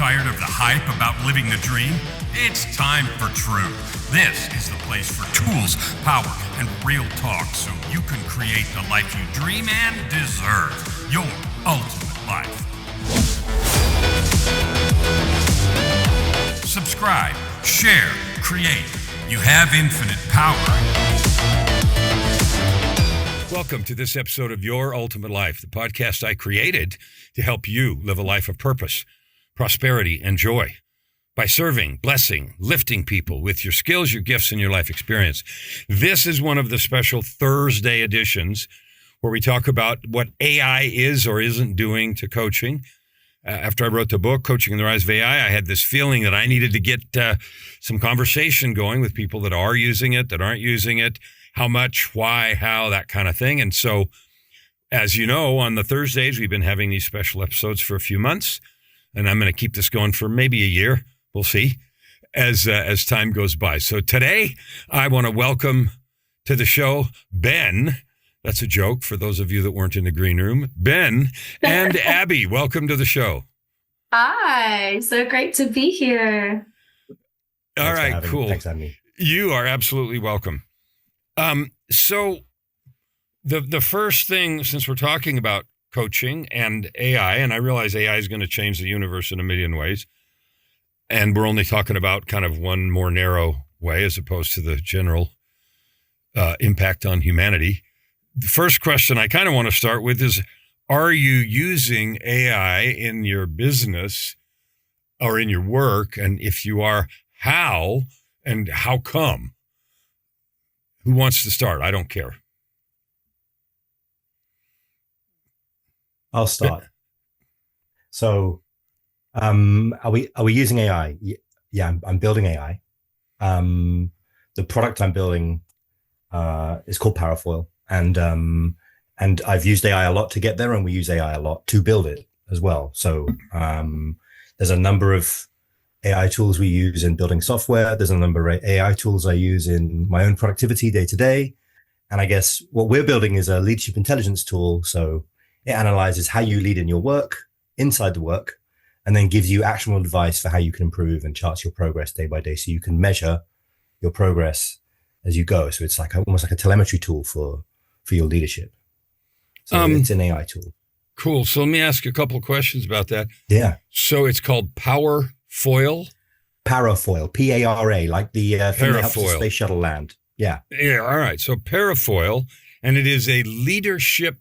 Tired of the hype about living the dream? It's time for truth. This is the place for tools, power, and real talk so you can create the life you dream and deserve. Your ultimate life. Subscribe, share, create. You have infinite power. Welcome to this episode of Your Ultimate Life, the podcast I created to help you live a life of purpose, prosperity, and joy by serving, blessing, lifting people with your skills, your gifts, and your life experience. This is one of the special Thursday editions where we talk about what AI is or isn't doing to coaching. After I wrote the book, Coaching in the Rise of AI, I had this feeling that I needed to get some conversation going with people that are using it, that aren't using it, how much, why, how, that kind of thing. And so, as you know, on the Thursdays, we've been having these special episodes for a few months, and I'm going to keep this going for maybe a year. We'll see as time goes by. So today, I want to welcome to the show Ben. That's a joke for those of you that weren't in the green room. Ben and Abi, welcome to the show. Hi, so great to be here. All right, cool. Thanks, Andy. You are absolutely welcome. So the first thing, since we're talking about coaching and AI, and I realize AI is going to change the universe in a million ways, and we're only talking about kind of one more narrow way as opposed to the general impact on humanity. The first question I kind of want to start with is, are you using AI in your business or in your work? And if you are, how and how come? Who wants to start? I don't care. I'll start. So, are we using AI? Yeah, I'm building AI. The product I'm building is called Parafoil, and I've used AI a lot to get there, and we use AI a lot to build it as well. So, there's a number of AI tools we use in building software. There's a number of AI tools I use in my own productivity day to day. And I guess what we're building is a leadership intelligence tool. So it analyzes how you lead in your work, inside the work, and then gives you actionable advice for how you can improve and charts your progress day by day. So you can measure your progress as you go. So it's like almost like a telemetry tool for your leadership. So it's an AI tool. Cool. So let me ask you a couple of questions about that. Yeah. So it's called Parafoil? Parafoil, P-A-R-A, like the thing that helps the space shuttle land. Yeah. Yeah. All right. So Parafoil, and it is a leadership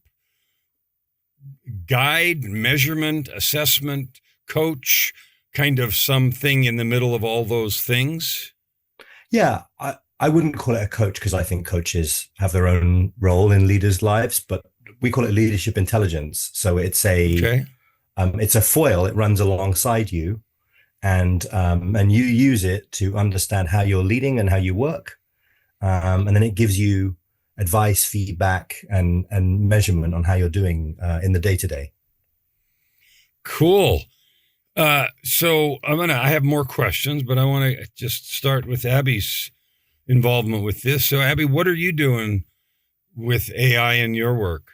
guide, measurement, assessment, coach, kind of something in the middle of all those things. Yeah. I wouldn't call it a coach because I think coaches have their own role in leaders' lives, but we call it leadership intelligence. So it's it's a foil. It runs alongside you. And you use it to understand how you're leading and how you work. And then it gives you advice, feedback, and measurement on how you're doing in the day-to-day. Cool. So I have more questions, but I want to just start with Abi's involvement with this. So Abi, what are you doing with AI in your work?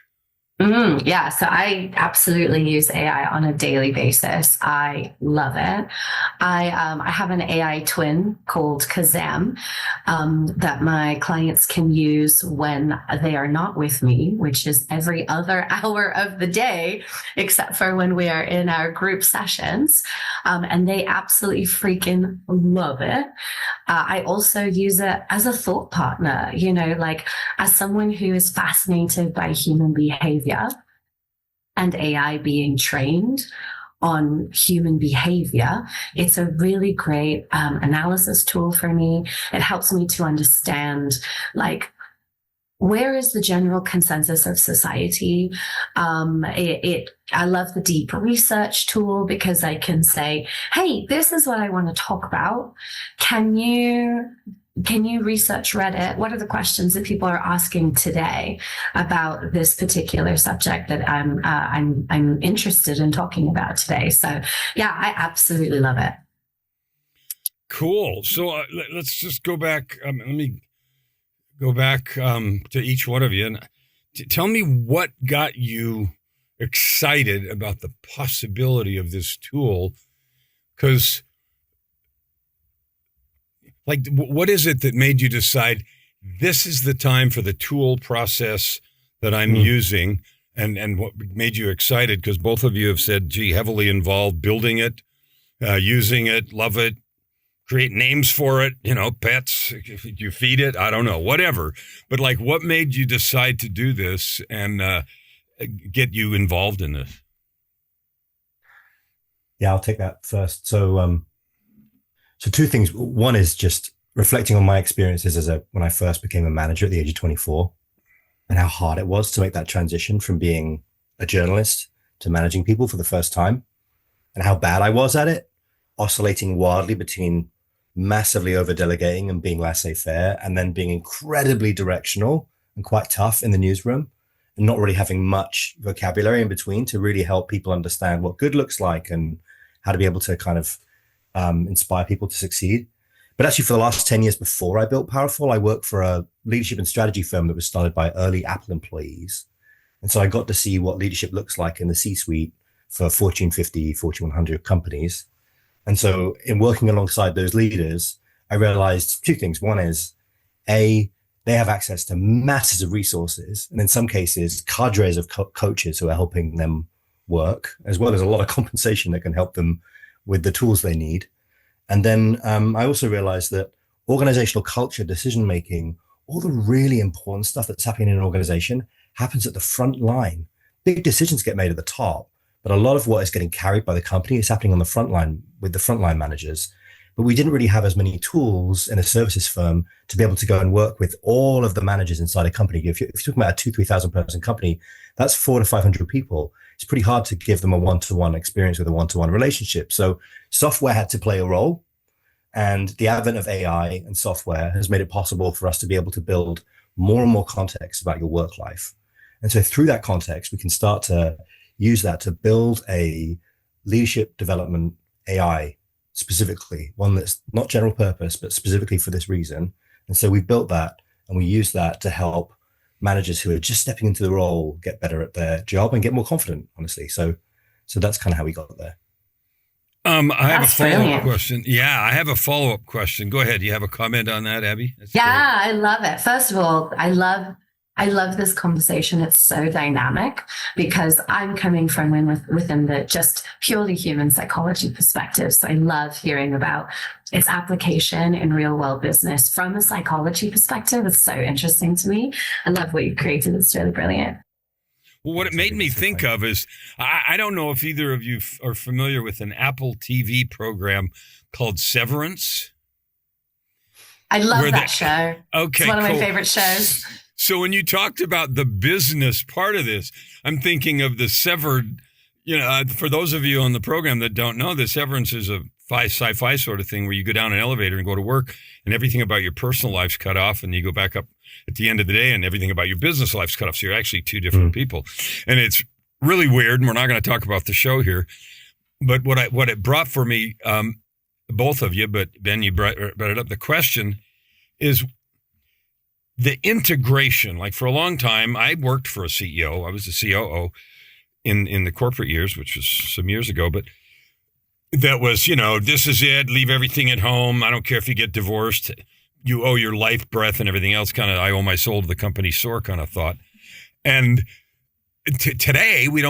Yeah, so I absolutely use AI on a daily basis. I love it. I have an AI twin called Kazam that my clients can use when they are not with me, which is every other hour of the day, except for when we are in our group sessions. And they absolutely freaking love it. I also use it as a thought partner, like as someone who is fascinated by human behavior and AI being trained on human behavior. It's a really great analysis tool for me. It helps me to understand, where is the general consensus of society? I love the deep research tool because I can say, hey, this is what I want to talk about. Can you research Reddit? What are the questions that people are asking today about this particular subject that I'm interested in talking about today? So yeah, I absolutely love it. Cool. So let's just go back. Let me go back to each one of you and tell me what got you excited about the possibility of this tool Because, like, what is it that made you decide this is the time for the tool process that I'm using? And what made you excited? Because both of you have said, gee, heavily involved building it, using it, love it, create names for it, pets, you feed it, I don't know, whatever. But like, what made you decide to do this and get you involved in this? Yeah, I'll take that first. So two things. One is just reflecting on my experiences when I first became a manager at the age of 24. And how hard it was to make that transition from being a journalist to managing people for the first time, and how bad I was at it, oscillating wildly between massively over delegating and being laissez-faire, and then being incredibly directional and quite tough in the newsroom, and not really having much vocabulary in between to really help people understand what good looks like and how to be able to kind of inspire people to succeed. But actually, for the last 10 years before I built Parafoil, I worked for a leadership and strategy firm that was started by early Apple employees. And so I got to see what leadership looks like in the C-suite for Fortune 50, Fortune 100 companies. And so in working alongside those leaders, I realized two things. One is, A, they have access to masses of resources, and in some cases, cadres of coaches who are helping them work, as well as a lot of compensation that can help them with the tools they need. And then I also realized that organizational culture, decision-making, all the really important stuff that's happening in an organization happens at the front line. Big decisions get made at the top, but a lot of what is getting carried by the company is happening on the front line with the frontline managers. But we didn't really have as many tools in a services firm to be able to go and work with all of the managers inside a company. If you're talking about a 2,000-3,000 person company, that's 400 to 500 people. It's pretty hard to give them a one-to-one experience with a one-to-one relationship. So software had to play a role. And the advent of AI and software has made it possible for us to be able to build more and more context about your work life. And so through that context, we can start to use that to build a leadership development AI, specifically one that's not general purpose, but specifically for this reason. And so we've built that, and we use that to help managers who are just stepping into the role get better at their job and get more confident, honestly. So that's kind of how we got there. I have a follow-up question. Yeah, I have a follow-up question. Go ahead. You have a comment on that, Abby? That's great. I love it. First of all, I love this conversation. It's so dynamic because I'm coming from within the just purely human psychology perspective. So I love hearing about its application in real world business from a psychology perspective. It's so interesting to me. I love what you've created. It's really brilliant. Well, what it made me think of is, I don't know if either of you are familiar with an Apple TV program called Severance. I love that show. Okay, it's one of my favorite shows. So when you talked about the business part of this, I'm thinking of the severed, for those of you on the program that don't know, the Severance is a sci-fi sort of thing where you go down an elevator and go to work and everything about your personal life's cut off, and you go back up at the end of the day and everything about your business life's cut off. So you're actually two different people. And it's really weird. And we're not going to talk about the show here, but what it brought for me, both of you, but Ben, you brought it up. The question is the integration. Like for a long time, I worked for a CEO. I was the COO in the corporate years, which was some years ago, but that was, this is it. Leave everything at home. I don't care if you get divorced. You owe your life, breath, and everything else. Kind of, I owe my soul to the company sore kind of thought. And today, we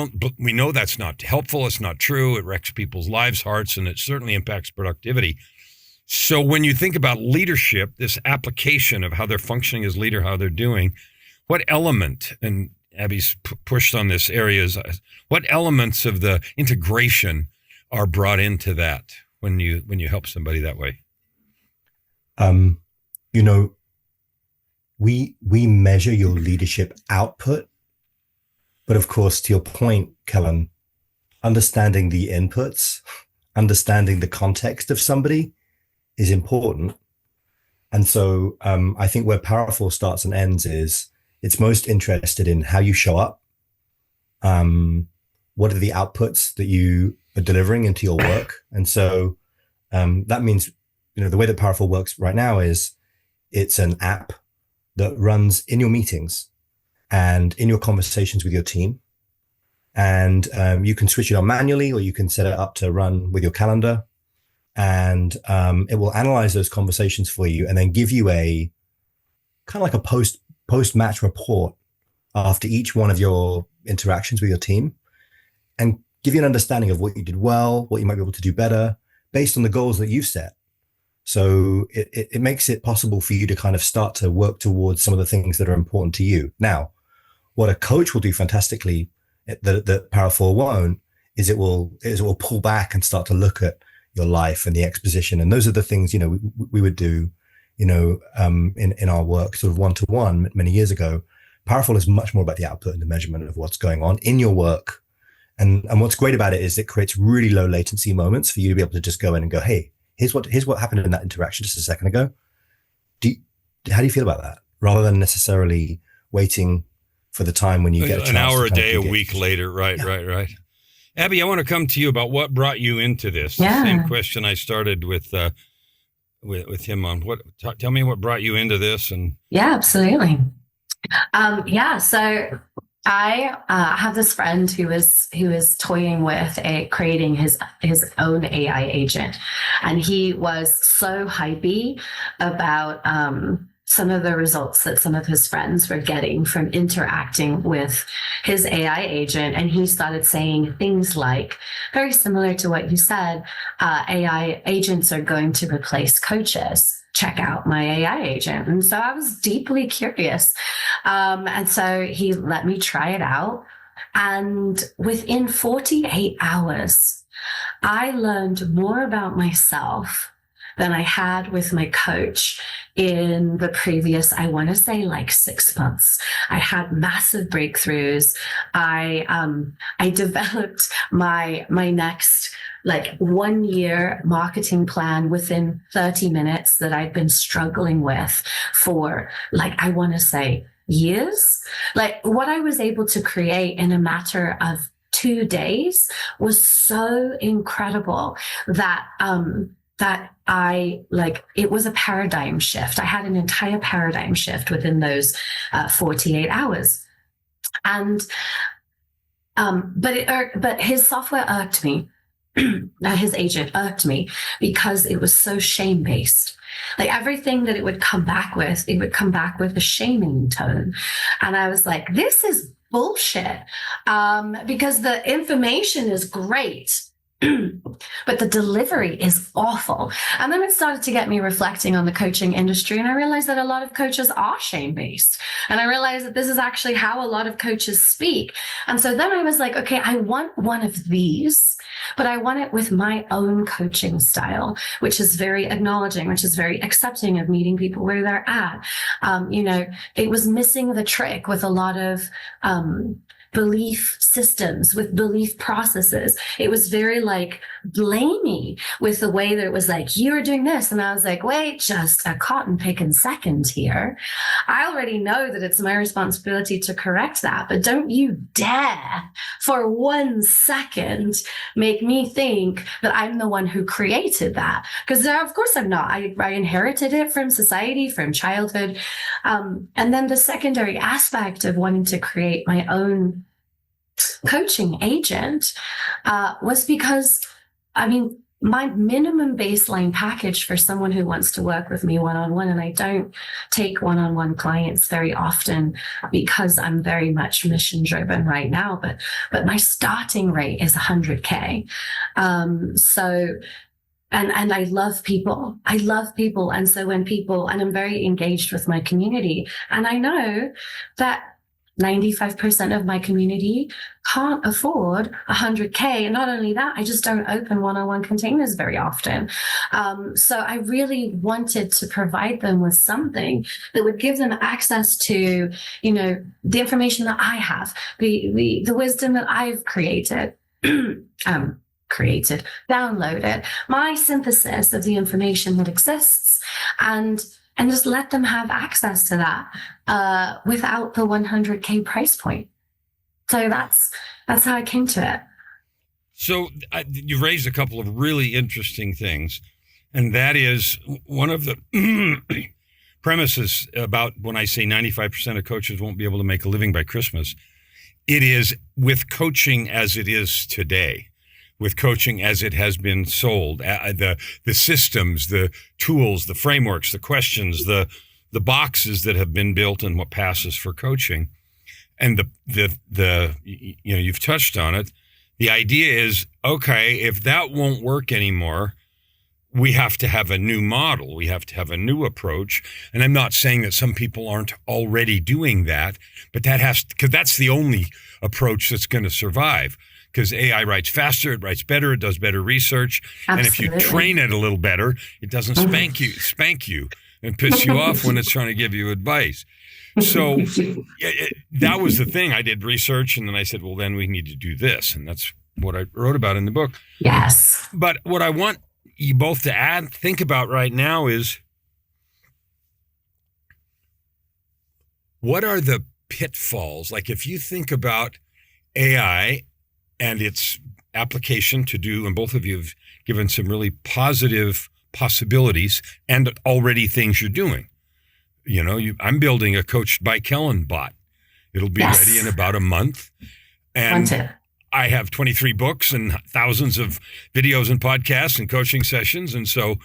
know that's not helpful. It's not true. It wrecks people's lives, hearts, and it certainly impacts productivity. So when you think about leadership, this application of how they're functioning as leader, how they're doing, what element, and Abby's pushed on this area, what elements of the integration are brought into that when you help somebody that way? We measure your leadership output, but of course, to your point, Kellan, understanding the inputs, understanding the context of somebody is important. And so I think where Parafoil starts and ends is it's most interested in how you show up. What are the outputs that you are delivering into your work? And so that means, the way that Parafoil works right now is it's an app that runs in your meetings and in your conversations with your team. And you can switch it on manually, or you can set it up to run with your calendar. and it will analyze those conversations for you and then give you a kind of like a post match report after each one of your interactions with your team, and give you an understanding of what you did well, what you might be able to do better based on the goals that you've set. So it makes it possible for you to kind of start to work towards some of the things that are important to you. Now, what a coach will do fantastically that Parafoil won't is it will pull back and start to look at your life and the exposition. And those are the things, we would do, in our work sort of one-to-one many years ago. Parafoil is much more about the output and the measurement of what's going on in your work. And what's great about it is it creates really low latency moments for you to be able to just go in and go, hey, here's what happened in that interaction just a second ago. How do you feel about that? Rather than necessarily waiting for the time when you get an hour a day, a week later. Right. Abi, I want to come to you about what brought you into this. Yeah. The same question I started with him on. Tell me what brought you into this. And yeah, absolutely. So I have this friend who was toying with creating his own AI agent, and he was so hypey about some of the results that some of his friends were getting from interacting with his AI agent. And he started saying things like, very similar to what you said, AI agents are going to replace coaches. Check out my AI agent. And so I was deeply curious. And so he let me try it out. And within 48 hours, I learned more about myself than I had with my coach in the previous, I want to say, like 6 months. I had massive breakthroughs. I developed my next like 1 year marketing plan within 30 minutes that I'd been struggling with for like, I want to say years. Like what I was able to create in a matter of 2 days was so incredible that it was a paradigm shift. I had an entire paradigm shift within those 48 hours. And, but his software irked me. His agent irked me because it was so shame-based. Like everything that it would come back with a shaming tone. And I was like, this is bullshit. Because the information is great, but the delivery is awful. And then it started to get me reflecting on the coaching industry. And I realized that a lot of coaches are shame-based. And I realized that this is actually how a lot of coaches speak. And so then I was like, okay, I want one of these, but I want it with my own coaching style, which is very acknowledging, which is very accepting of meeting people where they're at. It was missing the trick with a lot of, belief systems, with belief processes. It was very like blamey with the way that it was like, you're doing this. And I was like, wait, just a cotton picking second here. I already know that it's my responsibility to correct that, but don't you dare for 1 second make me think that I'm the one who created that. Because of course I'm not. I inherited it from society, from childhood. And then the secondary aspect of wanting to create my own coaching agent was because, my minimum baseline package for someone who wants to work with me one-on-one, and I don't take one-on-one clients very often because I'm very much mission driven right now, but my starting rate is 100K. And I love people. And so and I'm very engaged with my community, and I know that 95% of my community can't afford 100K. And not only that, I just don't open one-on-one containers very often. So I really wanted to provide them with something that would give them access to, the information that I have, the wisdom that I've created, downloaded, my synthesis of the information that exists, and just let them have access to that without the 100K price point. So that's how I came to it. So you raised a couple of really interesting things, and that is one of the premises about when I say 95% of coaches won't be able to make a living by Christmas. It is with coaching as it is today, with coaching as it has been sold. The systems, the tools, the frameworks, the questions, the boxes that have been built and what passes for coaching. And the you've touched on it. The idea is, okay, if that won't work anymore, we have to have a new model. We have to have a new approach. And I'm not saying that some people aren't already doing that, but because that's the only approach that's going to survive. Because AI writes faster, it writes better, it does better research. Absolutely. And if you train it a little better, it doesn't spank you and piss you off when it's trying to give you advice. So that was the thing. I did research and then I said, well, then we need to do this. And that's what I wrote about in the book. Yes. But what I want you both to think about right now is, what are the pitfalls? Like if you think about AI and its application to do, and both of you have given some really positive possibilities and already things you're doing. I'm building a Coached by Kellan bot. It'll be ready in about a month. And I have 23 books and thousands of videos and podcasts and coaching sessions. And so,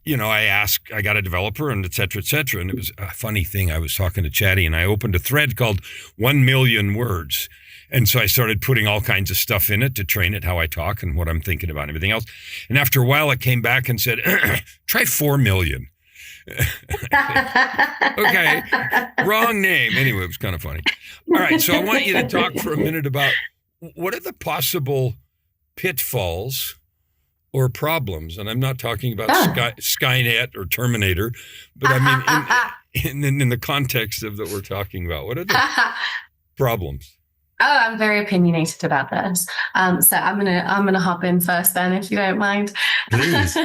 I got a developer and et cetera, et cetera. And it was a funny thing. I was talking to Chatty and I opened a thread called 1 million words. And so I started putting all kinds of stuff in it to train it how I talk and what I'm thinking about and everything else. And after a while, it came back and said, try 4 million. Okay, wrong name. Anyway, it was kind of funny. All right, so I want you to talk for a minute about what are the possible pitfalls or problems, and I'm not talking about Skynet or Terminator, but I mean in the context of that we're talking about. What are the problems? Oh, I'm very opinionated about this. So I'm gonna hop in first, Ben, if you don't mind. Please.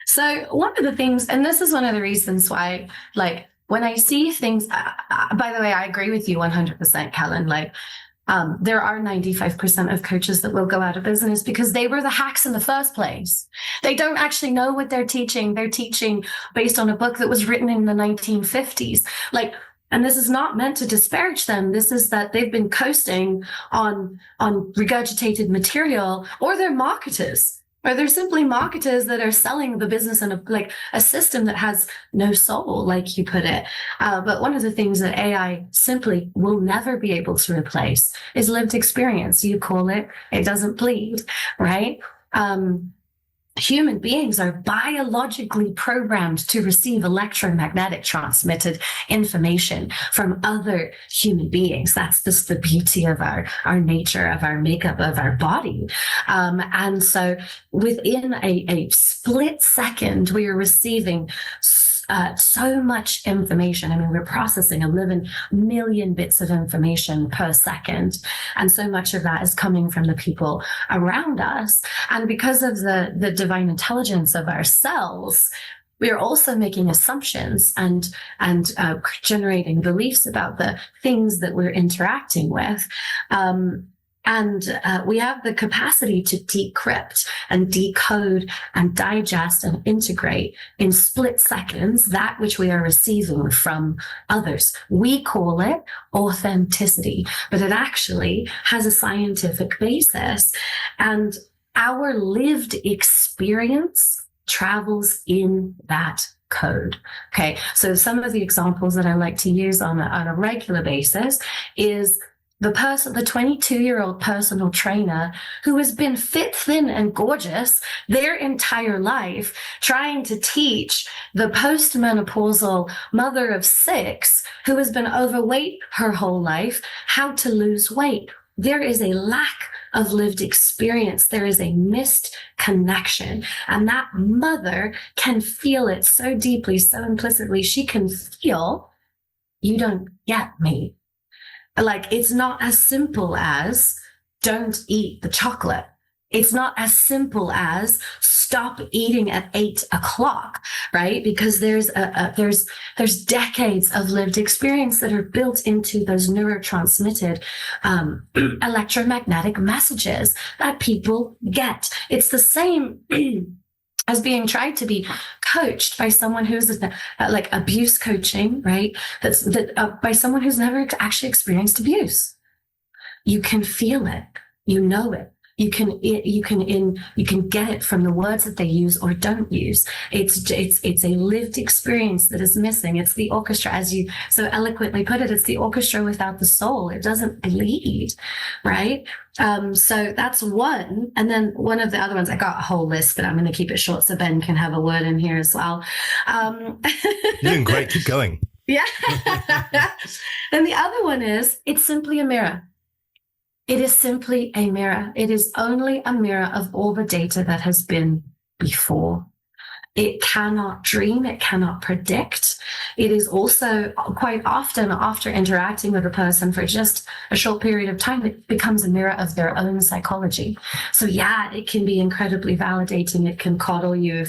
So one of the things, and this is one of the reasons why, like when I see things, by the way, I agree with you 100%, Kellan. Like there are 95% of coaches that will go out of business because they were the hacks in the first place. They don't actually know what they're teaching. They're teaching based on a book that was written in the 1950s. And this is not meant to disparage them. This is that they've been coasting on regurgitated material, or they're marketers, or they're simply marketers that are selling the business in a system that has no soul, like you put it. But one of the things that AI simply will never be able to replace is lived experience. You call it, it doesn't bleed, right? Human beings are biologically programmed to receive electromagnetic transmitted information from other human beings. That's just the beauty of our nature, of our makeup, of our body. And so within a split second, we are receiving so much information. I mean, we're processing 11 million bits of information per second. And so much of that is coming from the people around us. And because of the divine intelligence of our cells, we are also making assumptions and generating beliefs about the things that we're interacting with. And we have the capacity to decrypt and decode and digest and integrate in split seconds that which we are receiving from others. We call it authenticity, but it actually has a scientific basis. And our lived experience travels in that code. Okay. So some of the examples that I like to use on a regular basis is the 22-year-old personal trainer who has been fit, thin, and gorgeous their entire life, trying to teach the postmenopausal mother of 6 who has been overweight her whole life how to lose weight. There is a lack of lived experience. There is a missed connection. And that mother can feel it so deeply, so implicitly. She can feel, you don't get me. Like, it's not as simple as don't eat the chocolate. It's not as simple as stop eating at 8 o'clock, right? Because there's decades of lived experience that are built into those neurotransmitted electromagnetic messages that people get. It's the same as being tried to be coached by someone who's like abuse coaching, right? By someone who's never actually experienced abuse. You can feel it. You know it. You can get it from the words that they use or don't use. It's a lived experience that is missing. It's the orchestra, as you so eloquently put it. It's the orchestra without the soul. It doesn't bleed, right? So that's one. And then one of the other ones, I got a whole list, but I'm going to keep it short so Ben can have a word in here as well. You're doing great. Keep going. Yeah. And the other one is, it's simply a mirror. It is simply a mirror. It is only a mirror of all the data that has been before. It cannot dream. It cannot predict. It is also quite often, after interacting with a person for just a short period of time, it becomes a mirror of their own psychology. So yeah, it can be incredibly validating. It can coddle you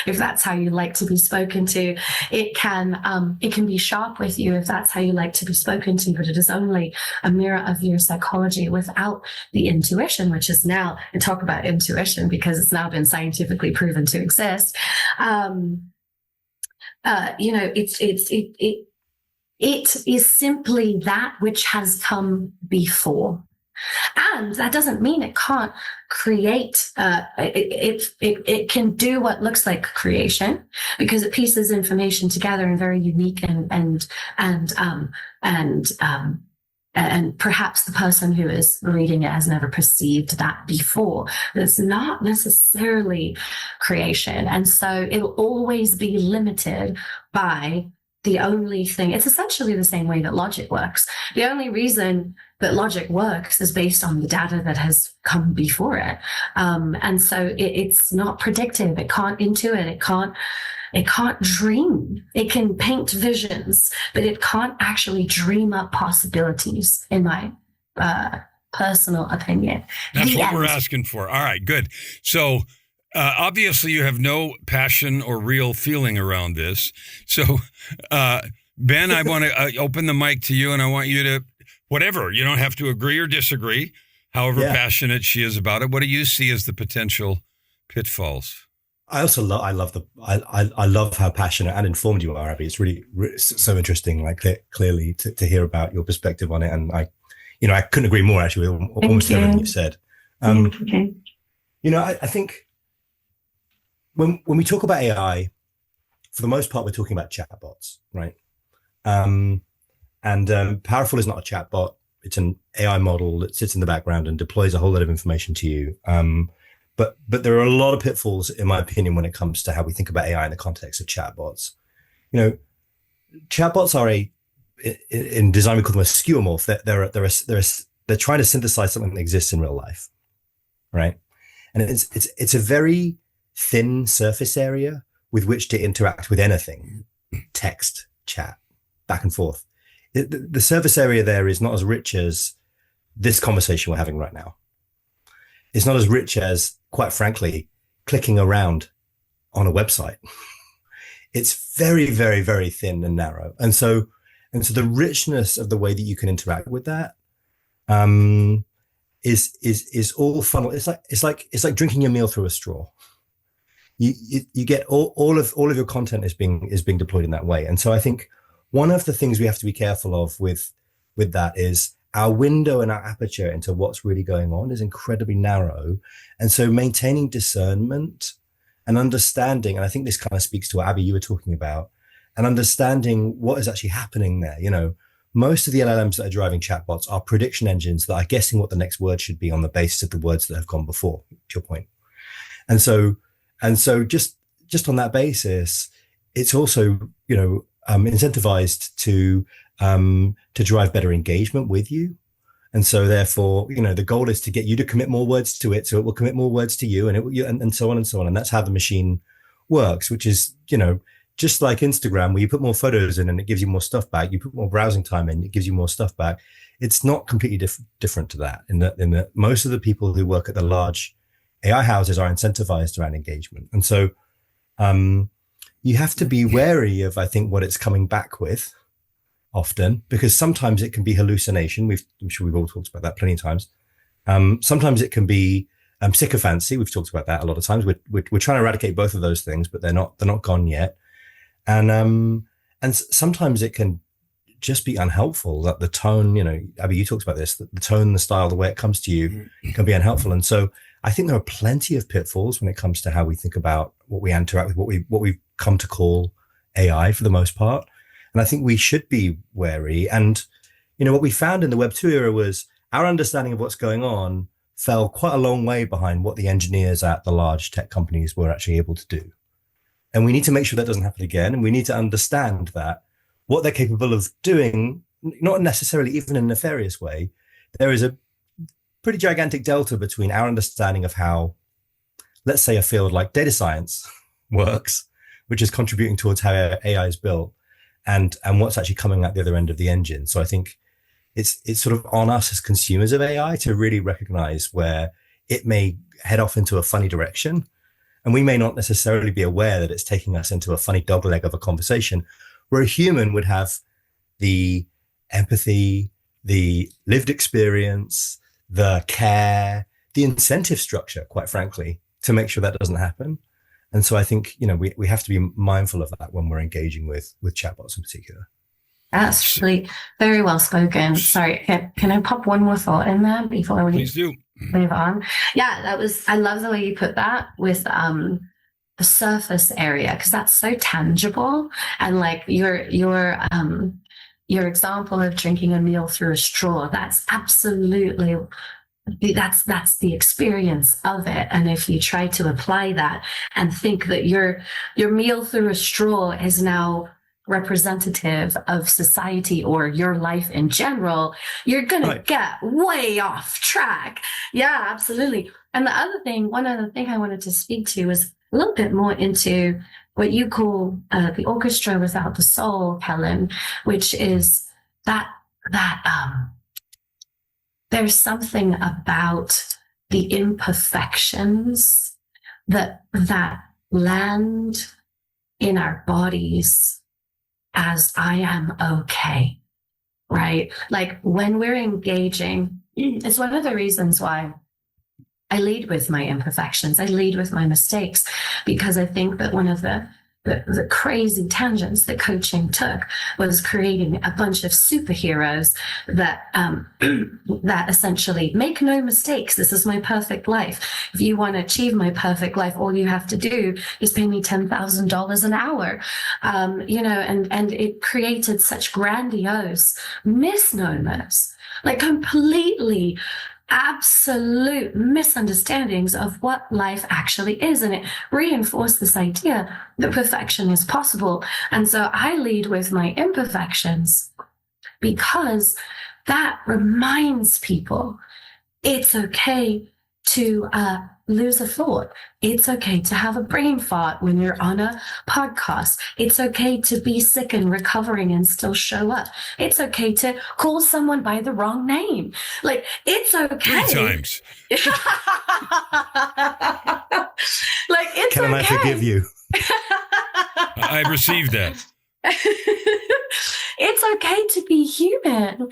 if that's how you like to be spoken to. It can be sharp with you if that's how you like to be spoken to, but it is only a mirror of your psychology without the intuition, which is now, and talk about intuition because it's now been scientifically proven to exist. It is simply that which has come before. And that doesn't mean it can't create. It can do what looks like creation because it pieces information together in very unique and perhaps the person who is reading it has never perceived that before. It's not necessarily creation. And so it'll always be limited by the only thing. It's essentially the same way that logic works. The only reason that logic works is based on the data that has come before it. And so it's not predictive. It can't intuit. It can't dream. It can paint visions, but it can't actually dream up possibilities, in my personal opinion. That's what we're asking for. All right, good. So obviously you have no passion or real feeling around this. So Ben, I want to open the mic to you, and I want you to, whatever, you don't have to agree or disagree, however passionate she is about it. What do you see as the potential pitfalls? I also I love how passionate and informed you are, Abi. It's really so interesting, like clearly to hear about your perspective on it. And I couldn't agree more actually with almost everything you've said. Okay. I think when we talk about AI, for the most part, we're talking about chatbots, right? And Parafoil is not a chatbot. It's an AI model that sits in the background and deploys a whole lot of information to you. But there are a lot of pitfalls, in my opinion, when it comes to how we think about AI in the context of chatbots. Chatbots are in design we call them a skeuomorph. They're trying to synthesize something that exists in real life, right? And it's a very thin surface area with which to interact with anything, text, chat, back and forth. The surface area there is not as rich as this conversation we're having right now. It's not as rich as, quite frankly, clicking around on a website. It's very, very, very thin and narrow. And so the richness of the way that you can interact with that is all funnel. It's like drinking your meal through a straw. You get all of your content is being deployed in that way. And so I think one of the things we have to be careful of with that is our window and our aperture into what's really going on is incredibly narrow. And so maintaining discernment and understanding, and I think this kind of speaks to what Abi, you were talking about, and understanding what is actually happening there. Most of the LLMs that are driving chatbots are prediction engines that are guessing what the next word should be on the basis of the words that have gone before, to your point. And so just on that basis, it's also, incentivized to drive better engagement with you. And so therefore, the goal is to get you to commit more words to it. So it will commit more words to you and so on and so on. And that's how the machine works, which is, just like Instagram, where you put more photos in and it gives you more stuff back. You put more browsing time in, it gives you more stuff back. It's not completely different to that in that most of the people who work at the large AI houses are incentivized around engagement. And so you have to be wary of, I think, what it's coming back with often, because sometimes it can be hallucination. I'm sure we've all talked about that plenty of times. Sometimes it can be sycophancy. We've talked about that a lot of times. We're trying to eradicate both of those things, but they're not gone yet. And sometimes it can just be unhelpful. That the tone, Abby, you talked about this, that the tone, the style, the way it comes to you can be unhelpful. And so I think there are plenty of pitfalls when it comes to how we think about what we interact with, what we've come to call AI for the most part. And I think we should be wary. And, what we found in the Web 2 era was our understanding of what's going on fell quite a long way behind what the engineers at the large tech companies were actually able to do. And we need to make sure that doesn't happen again. And we need to understand that what they're capable of doing, not necessarily even in a nefarious way, there is a pretty gigantic delta between our understanding of how, let's say, a field like data science works, which is contributing towards how AI is built, and what's actually coming out the other end of the engine. So I think it's sort of on us as consumers of AI to really recognize where it may head off into a funny direction. And we may not necessarily be aware that it's taking us into a funny dogleg of a conversation where a human would have the empathy, the lived experience, the care, the incentive structure, quite frankly, to make sure that doesn't happen. And so I think, we have to be mindful of that when we're engaging with chatbots in particular. That's really very well spoken. Sorry, can I pop one more thought in there before we Please do. move on? Yeah, I love the way you put that with the surface area, because that's so tangible. And like your example of drinking a meal through a straw, that's absolutely, that's the experience of it. And if you try to apply that and think that your meal through a straw is now representative of society or your life in general, you're going to get way off track. Yeah, absolutely. And one other thing I wanted to speak to was a little bit more into what you call the orchestra without the soul, Kellan, which is that there's something about the imperfections that land in our bodies as I am okay, right? Like when we're engaging, it's one of the reasons why I lead with my imperfections. I lead with my mistakes, because I think that one of the crazy tangents that coaching took was creating a bunch of superheroes that that essentially make no mistakes. This is my perfect life. If you want to achieve my perfect life, all you have to do is pay me $10,000 an hour. And it created such grandiose misnomers, like completely absolute misunderstandings of what life actually is. And it reinforced this idea that perfection is possible. And so I lead with my imperfections, because that reminds people it's okay to lose a thought. It's okay to have a brain fart when you're on a podcast. It's okay to be sick and recovering and still show up. It's okay to call someone by the wrong name. Like, it's okay. 3 times. Like, it's Can okay. I forgive you? I received that. It's okay to be human.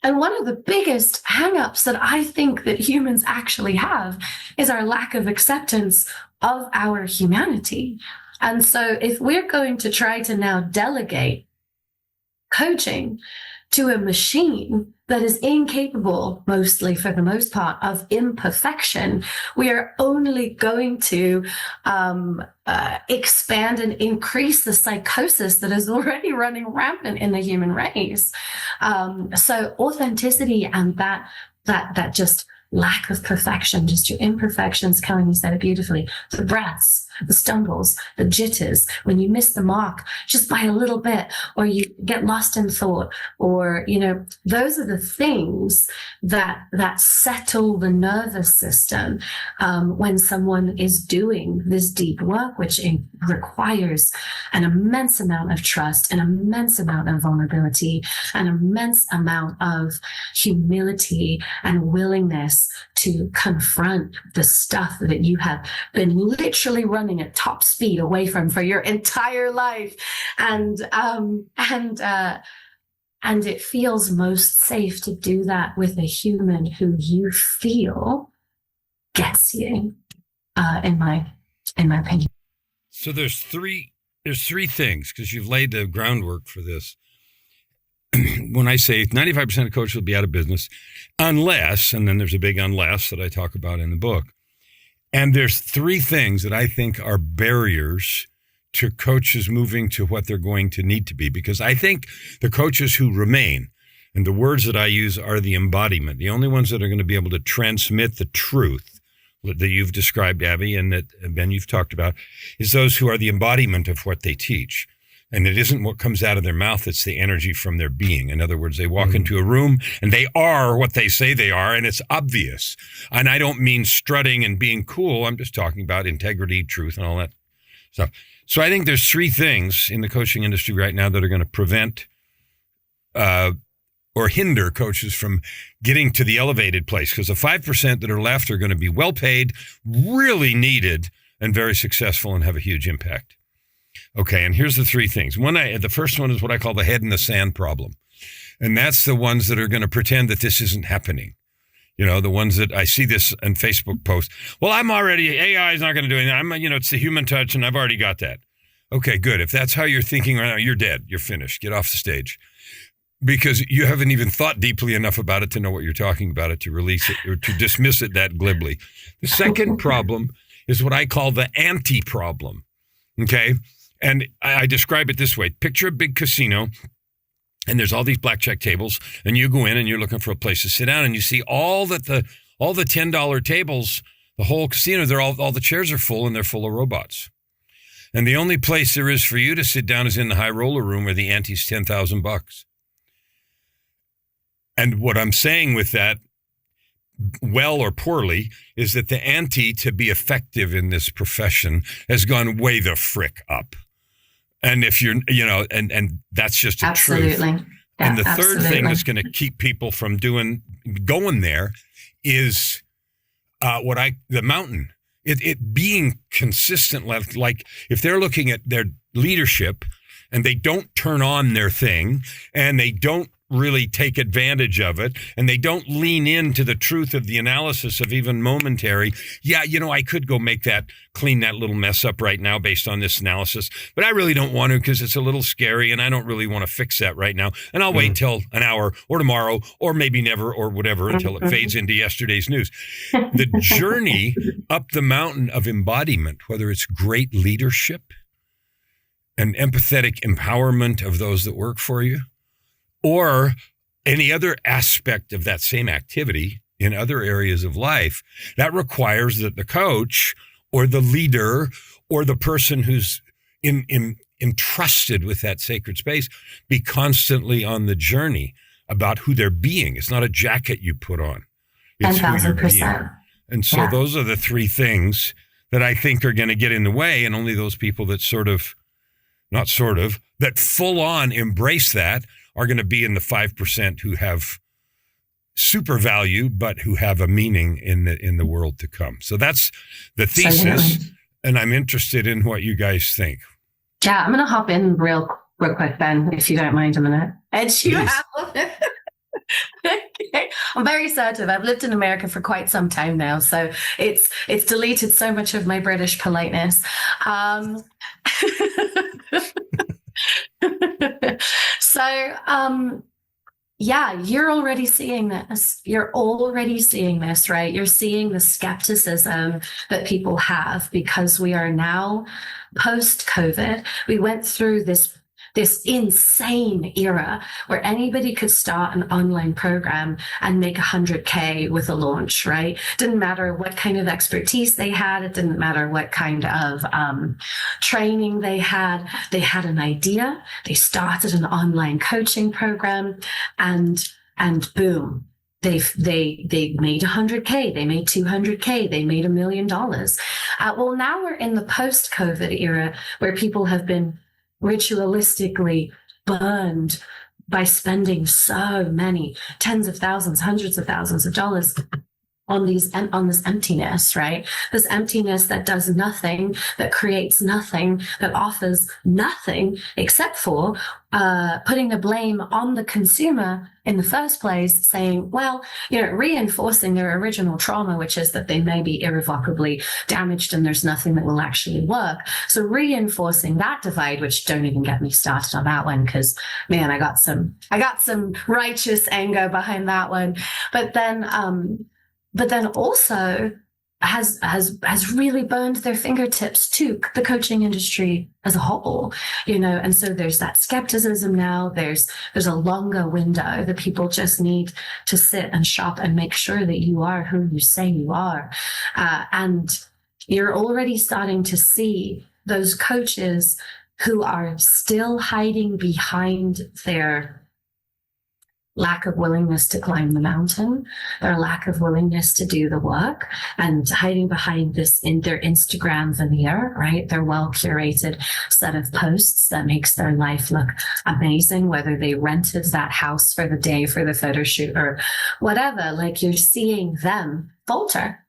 And one of the biggest hangups that I think that humans actually have is our lack of acceptance of our humanity. And so if we're going to try to now delegate coaching to a machine that is incapable, mostly for the most part, of imperfection, we are only going to expand and increase the psychosis that is already running rampant in the human race. So authenticity and that just lack of perfection, just your imperfections, Kellan, you said it beautifully, the breaths, the stumbles, the jitters, when you miss the mark just by a little bit, or you get lost in thought, or, those are the things that settle the nervous system when someone is doing this deep work, which requires an immense amount of trust, an immense amount of vulnerability, an immense amount of humility and willingness to confront the stuff that you have been literally running at top speed away from for your entire life. And it feels most safe to do that with a human who you feel gets you, in my opinion. So there's three things, because you've laid the groundwork for this. when I say 95% of coaches will be out of business, unless, and then there's a big unless that I talk about in the book. And there's three things that I think are barriers to coaches moving to what they're going to need to be, because I think the coaches who remain, and the words that I use are the embodiment, the only ones that are going to be able to transmit the truth that you've described, Abby, and that, Ben, you've talked about, is those who are the embodiment of what they teach. And it isn't what comes out of their mouth, it's the energy from their being. In other words, they walk into a room and they are what they say they are, and it's obvious. And I don't mean strutting and being cool. I'm just talking about integrity, truth, and all that stuff. So I think there's three things in the coaching industry right now that are going to prevent or hinder coaches from getting to the elevated place, because the 5% that are left are going to be well paid, really needed, and very successful and have a huge impact. Okay, and here's the three things. The first one is what I call the head in the sand problem. And that's the ones that are going to pretend that this isn't happening. You know, the ones that I see this on Facebook posts. Well, AI is not going to do anything. It's the human touch, and I've already got that. Okay, good. If that's how you're thinking right now, you're dead. You're finished. Get off the stage. Because you haven't even thought deeply enough about it to know what you're talking about it, to release it or to dismiss it that glibly. The second problem is what I call the anti-problem. Okay? And I describe it this way. Picture a big casino, and there's all these blackjack tables, and you go in and you're looking for a place to sit down, and you see all the $10 tables, the whole casino, all the chairs are full, and they're full of robots. And the only place there is for you to sit down is in the high roller room where the ante's $10,000. And what I'm saying with that, well or poorly, is that the ante to be effective in this profession has gone way the frick up. And if you're, and that's just a truth. Yeah, and the third thing that's going to keep people from going there is the mountain. It being consistent, like if they're looking at their leadership and they don't turn on their thing and they don't really take advantage of it, and they don't lean into the truth of the analysis of even momentary, I could go clean that little mess up right now based on this analysis, but I really don't want to because it's a little scary and I don't really want to fix that right now. And I'll wait till an hour or tomorrow or maybe never or whatever until it fades into yesterday's news. The journey up the mountain of embodiment, whether it's great leadership and empathetic empowerment of those that work for you, or any other aspect of that same activity in other areas of life, that requires that the coach or the leader or the person who's entrusted with that sacred space be constantly on the journey about who they're being. It's not a jacket you put on. It's 10,000%. And so those are the three things that I think are going to get in the way, and only those people that that full on embrace that are going to be in the 5% who have super value, but who have a meaning in the world to come. So that's the thesis, and I'm interested in what you guys think. Yeah, I'm going to hop in real quick, Ben, if you don't mind a minute. Ed, you have Okay. I'm very assertive. I've lived in America for quite some time now, so it's deleted so much of my British politeness. You're already seeing this. You're already seeing this, right? You're seeing the skepticism that people have because we are now post-COVID. We went through this insane era where anybody could start an online program and make 100K with a launch, right? Didn't matter what kind of expertise they had. It didn't matter what kind of training they had. They had an idea. They started an online coaching program and boom. They made 100K, they made 200K, they made $1 million. Well, now we're in the post-COVID era where people have been ritualistically burned by spending so many tens of thousands, hundreds of thousands of dollars on this emptiness, right? This emptiness that does nothing, that creates nothing, that offers nothing except for putting the blame on the consumer in the first place, saying, well, reinforcing their original trauma, which is that they may be irrevocably damaged and there's nothing that will actually work. So reinforcing that divide, which don't even get me started on that one, because man, I got some righteous anger behind that one. But then also has really burned their fingertips to the coaching industry as a whole, and so there's that skepticism now. There's a longer window that people just need to sit and shop and make sure that you are who you say you are. And you're already starting to see those coaches who are still hiding behind their lack of willingness to climb the mountain, their lack of willingness to do the work, and hiding behind this in their Instagram veneer, right? Their well-curated set of posts that makes their life look amazing, whether they rented that house for the day for the photo shoot or whatever. Like, you're seeing them falter.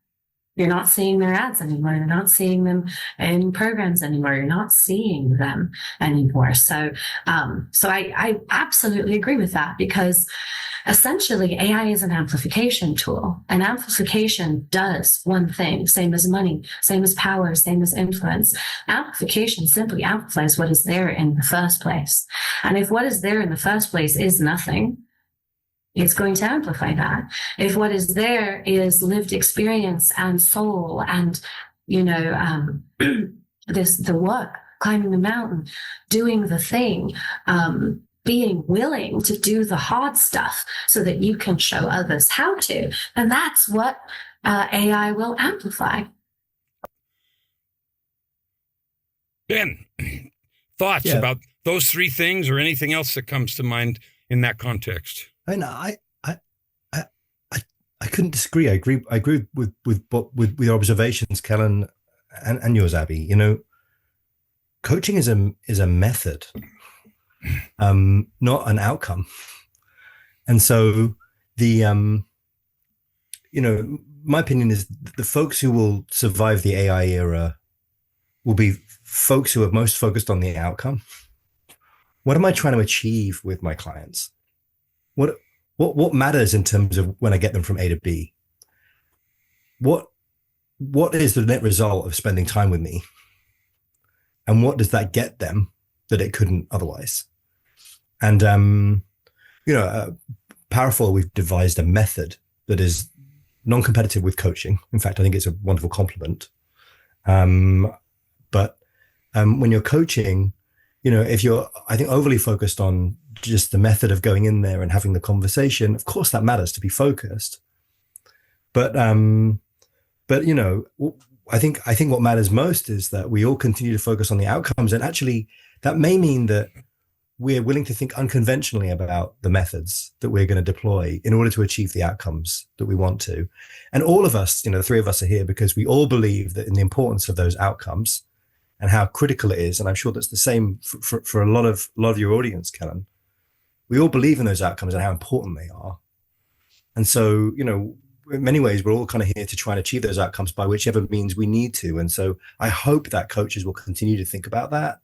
You're not seeing their ads anymore. You're not seeing them in programs anymore. You're not seeing them anymore. So I absolutely agree with that, because essentially AI is an amplification tool. And amplification does one thing, same as money, same as power, same as influence. Amplification simply amplifies what is there in the first place. And if what is there in the first place is nothing, it's going to amplify that. If what is there is lived experience and soul and, the work, climbing the mountain, doing the thing, being willing to do the hard stuff so that you can show others how to, then that's what AI will amplify. Ben, thoughts about those three things or anything else that comes to mind in that context? I couldn't disagree. I agree with your observations, Kellan, and yours, Abi. Coaching is a method, not an outcome. And so my opinion is the folks who will survive the AI era will be folks who are most focused on the outcome. What am I trying to achieve with my clients? What matters in terms of when I get them from A to B? What is the net result of spending time with me? And what does that get them that it couldn't otherwise? And, Parafoil, we've devised a method that is non-competitive with coaching. In fact, I think it's a wonderful compliment. But when you're coaching, if you're, I think, overly focused on just the method of going in there and having the conversation, of course that matters to be focused. But I think what matters most is that we all continue to focus on the outcomes. And actually, that may mean that we're willing to think unconventionally about the methods that we're going to deploy in order to achieve the outcomes that we want to. And all of us, the three of us are here because we all believe that in the importance of those outcomes and how critical it is. And I'm sure that's the same for a lot of your audience, Kellan. We all believe in those outcomes and how important they are. And so, in many ways, we're all kind of here to try and achieve those outcomes by whichever means we need to. And so I hope that coaches will continue to think about that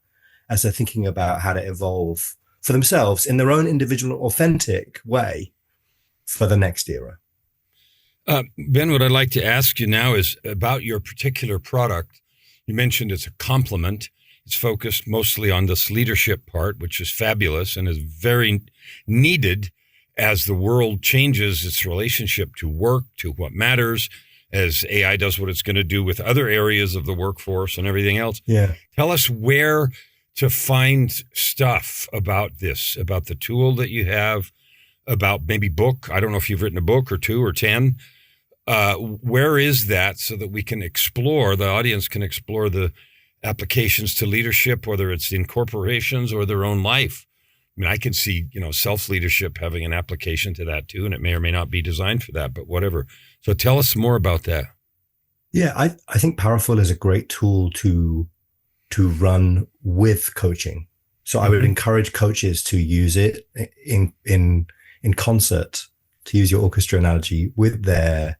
as they're thinking about how to evolve for themselves in their own individual, authentic way for the next era. Ben, what I'd like to ask you now is about your particular product. You mentioned it's a complement. It's focused mostly on this leadership part, which is fabulous and is very needed as the world changes its relationship to work, to what matters, as AI does what it's going to do with other areas of the workforce and everything else. Yeah. Tell us where to find stuff about this, about the tool that you have, about maybe book. I don't know if you've written a book or 2 or 10. Where is that so that we can explore, the audience can explore the applications to leadership, whether it's in corporations or their own life? I mean, I can see, self-leadership having an application to that too, and it may or may not be designed for that, but whatever. So tell us more about that. Yeah, I think Parafoil is a great tool to run with coaching. So I would encourage coaches to use it in concert, to use your orchestra analogy, with their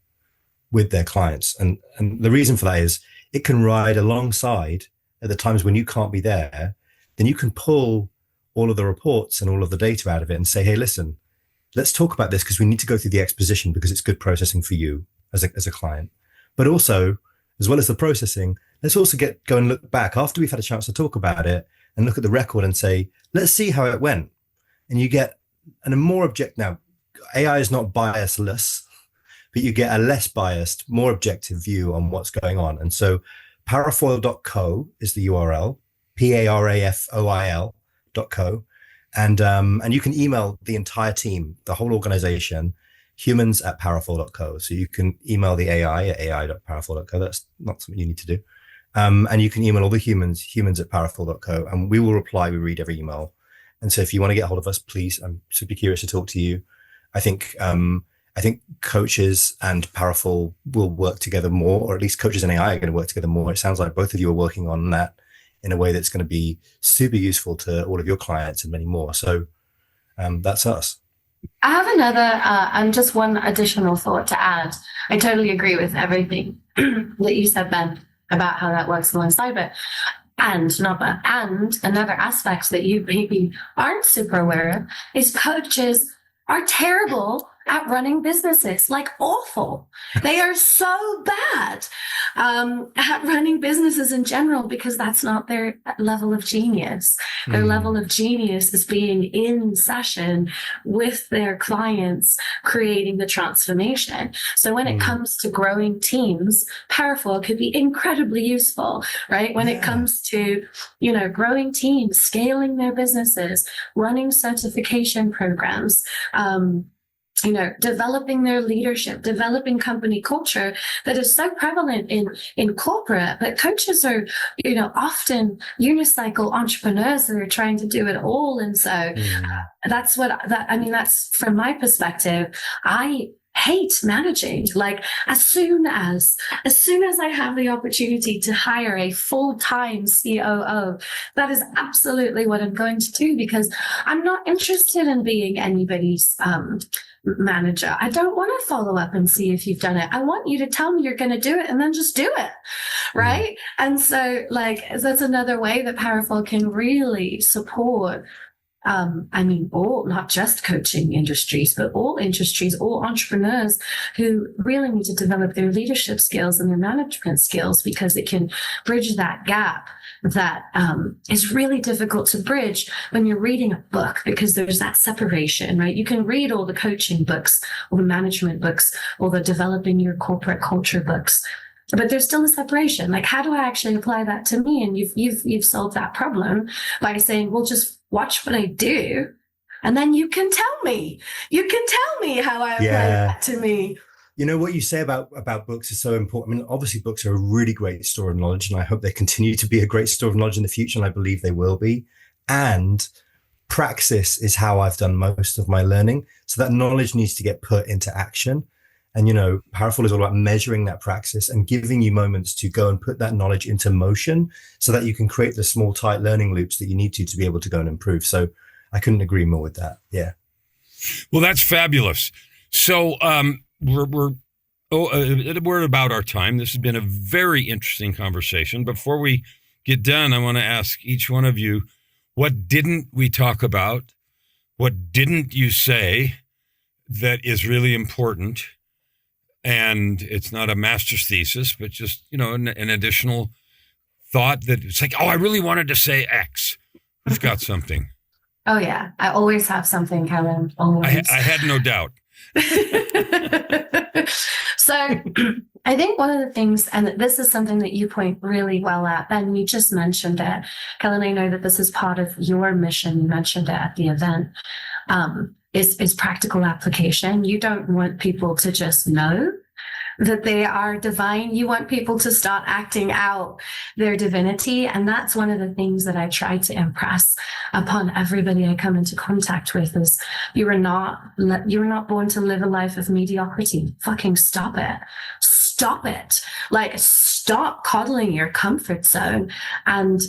with their clients. And the reason for that is it can ride alongside at the times when you can't be there. Then you can pull all of the reports and all of the data out of it and say, hey, listen, let's talk about this because we need to go through the exposition because it's good processing for you as a client. But also, as well as the processing, let's also go and look back after we've had a chance to talk about it and look at the record and say, let's see how it went. And you get a more now, AI is not biasless, but you get a less biased, more objective view on what's going on. And so parafoil.co is the URL, parafoil.co. And you can email the entire team, the whole organization, humans@parafoil.co. So you can email the AI at ai.parafoil.co. That's not something you need to do. And you can email all the humans@parafoil.co, and we will reply. We read every email. And so if you want to get hold of us, please, I'm super curious to talk to you. I think coaches and Parafoil will work together more, or at least coaches and AI are going to work together more. It sounds like both of you are working on that in a way that's going to be super useful to all of your clients and many more. So that's us. I have another, and just one additional thought to add. I totally agree with everything that you said, Ben, about how that works alongside it. And another aspect that you maybe aren't super aware of is coaches are terrible at running businesses, like awful. They are so bad at running businesses in general because that's not their level of genius. Their level of genius is being in session with their clients, creating the transformation. So when it comes to growing teams, Parafoil could be incredibly useful, right? When it comes to, growing teams, scaling their businesses, running certification programs, developing their leadership, developing company culture that is so prevalent in corporate, but coaches are, often unicycle entrepreneurs that are trying to do it all. And so that's from my perspective. I hate managing. Like as soon as I have the opportunity to hire a full-time COO, that is absolutely what I'm going to do, because I'm not interested in being anybody's manager. I don't want to follow up and see if you've done it. I want you to tell me you're going to do it and then just do it. Right. And so that's another way that Parafoil can really support all, not just coaching industries, but all industries, all entrepreneurs who really need to develop their leadership skills and their management skills, because it can bridge that gap that is really difficult to bridge when you're reading a book, because there's that separation, right? You can read all the coaching books or the management books or the developing your corporate culture books, but there's still a separation. Like, how do I actually apply that to me? And you've solved that problem by saying, well, just watch what I do, and then you can tell me how I apply that to me. What you say about books is so important. I mean, obviously books are a really great store of knowledge, and I hope they continue to be a great store of knowledge in the future, and I believe they will be. And Praxis is how I've done most of my learning. So that knowledge needs to get put into action. And, Parafoil is all about measuring that praxis and giving you moments to go and put that knowledge into motion so that you can create the small, tight learning loops that you need to be able to go and improve. So I couldn't agree more with that. Yeah. Well, that's fabulous. So we're about our time. This has been a very interesting conversation. Before we get done, I want to ask each one of you, what didn't we talk about? What didn't you say that is really important? And it's not a master's thesis, but just, an additional thought that it's like, oh, I really wanted to say X. Who's got something? Oh, yeah. I always have something, Kellan. Always. I had no doubt. So I think one of the things, and this is something that you point really well at, and you just mentioned it, Kellan, I know that this is part of your mission. You mentioned it at the event. Is practical application. You don't want people to just know that they are divine. You want people to start acting out their divinity. And that's one of the things that I try to impress upon everybody I come into contact with is you are not born to live a life of mediocrity. Fucking stop it. Stop it. Like, stop coddling your comfort zone and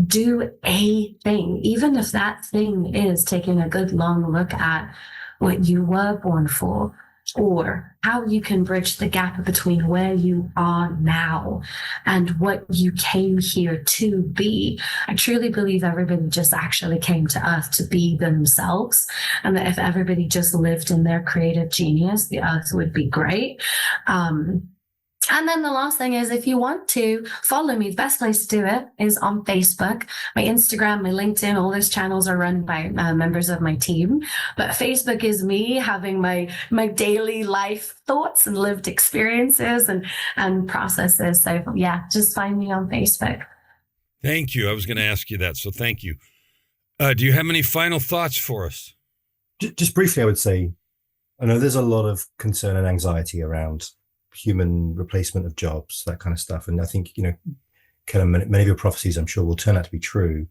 do a thing, even if that thing is taking a good long look at what you were born for. or how you can bridge the gap between where you are now and what you came here to be. I truly believe everybody just actually came to Earth to be themselves, and that if everybody just lived in their creative genius, the Earth would be great. And then the last thing is, if you want to follow me, the best place to do it is on Facebook. My Instagram, my LinkedIn, all those channels are run by members of my team. But Facebook is me having my daily life thoughts and lived experiences and processes. So yeah, just find me on Facebook. Thank you. I was going to ask you that, so thank you. Do you have any final thoughts for us? Just briefly, I would say, I know there's a lot of concern and anxiety around human replacement of jobs, that kind of stuff. And I think, Kellan, many of your prophecies, I'm sure, will turn out to be true.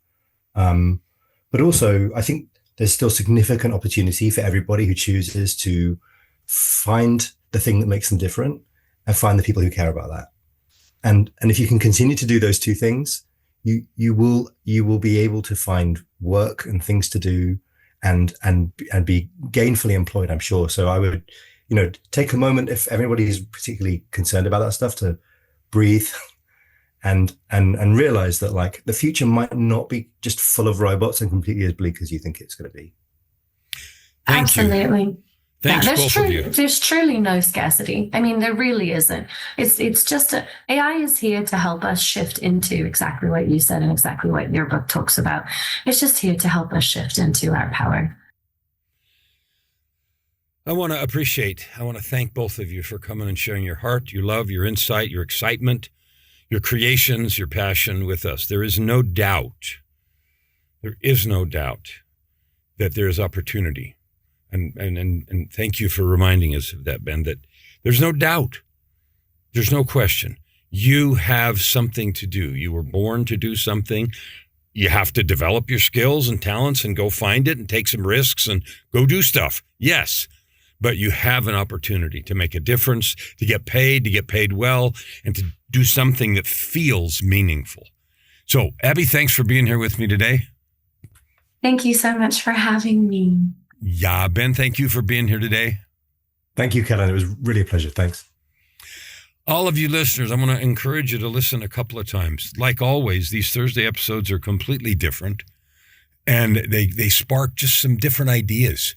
But also, I think there's still significant opportunity for everybody who chooses to find the thing that makes them different and find the people who care about that. And if you can continue to do those two things, you will be able to find work and things to do and be gainfully employed, I'm sure. So I would, take a moment, if everybody is particularly concerned about that stuff, to breathe and realize that, like, the future might not be just full of robots and completely as bleak as you think it's going to be. Absolutely. Thanks, both of you. There's truly no scarcity. I mean, there really isn't. It's just AI is here to help us shift into exactly what you said and exactly what your book talks about. It's just here to help us shift into our power. I want to thank both of you for coming and sharing your heart, your love, your insight, your excitement, your creations, your passion with us. There is no doubt that there is opportunity. And thank you for reminding us of that, Ben, that there's no doubt. There's no question. You have something to do. You were born to do something. You have to develop your skills and talents and go find it and take some risks and go do stuff. Yes. But you have an opportunity to make a difference, to get paid well, and to do something that feels meaningful. So, Abi, thanks for being here with me today. Thank you so much for having me. Yeah, Ben, thank you for being here today. Thank you, Kellan. It was really a pleasure. Thanks. All of you listeners, I'm going to encourage you to listen a couple of times. Like always, these Thursday episodes are completely different, and they spark just some different ideas.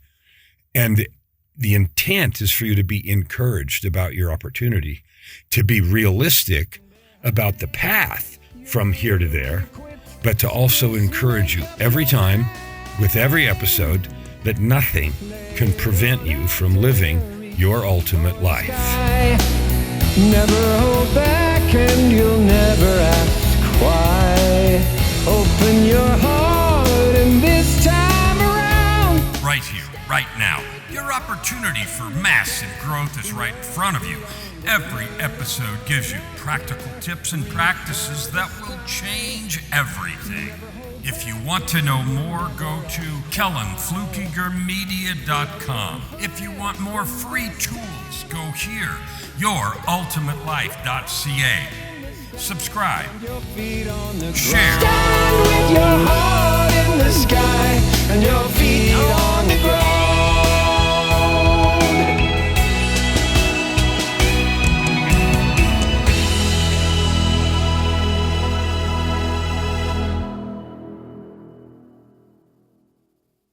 And the intent is for you to be encouraged about your opportunity, to be realistic about the path from here to there, but to also encourage you every time, with every episode, that nothing can prevent you from living your ultimate life. Never hold back and you'll never ask why. Open your heart and this time around. Right here, right now. Your opportunity for massive growth is right in front of you. Every episode gives you practical tips and practices that will change everything. If you want to know more, go to KellanFluckigerMedia.com. If you want more free tools, go here, YourUltimateLife.ca. Subscribe, share. Stand with your heart in the sky and your feet on